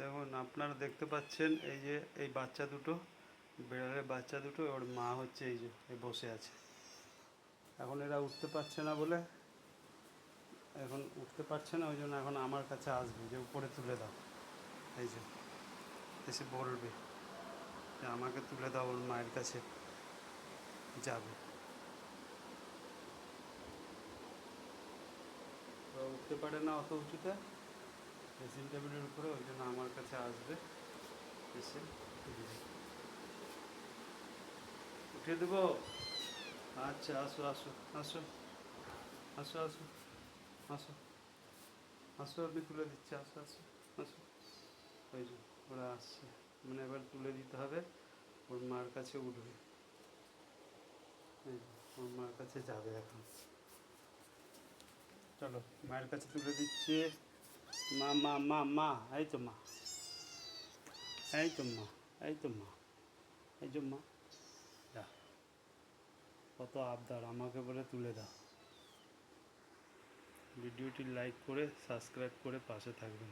দেখুন আপনারা দেখতে পাচ্ছেন এই যে এই বাচ্চা দুটো, বিড়ালের বাচ্চা দুটো, ওর মা হচ্ছে এই যে বসে আছে। এখন এরা উঠতে পারছে না বলে, এখন উঠতে পারছে না, ওই জন্য এখন আমার কাছে আসবে যে উপরে তুলে দাও। এই যে এসে বলবে যে আমাকে তুলে দাও, ওর মায়ের কাছে যাবে। উঠতে পারে না অত উঁচুতে ড্রেসিং টেবিলের উপরে, ওই জন্য আমার কাছে আসবে, এসে উঠিয়ে দেবো। আচ্ছা আসো আসো আসো আসো আসো আসো আসো, আমি তুলে দিচ্ছি, আসো আসো আসো। ওই যে ওরা আসছে, মানে এবার তুলে দিতে হবে, ওর মার কাছে উঠবে, এই যে ওর মার কাছে যাবে এখন। চলো মায়ের কাছে তুলে দিচ্ছে। মা মা মা মা, এই তো মা, এই তো মা, এই তো মা, এই যে মা, যা কত আবদার, আমাকে বলে তুলে দাও। ভিডিওটি লাইক করে সাবস্ক্রাইব করে পাশে থাকবেন।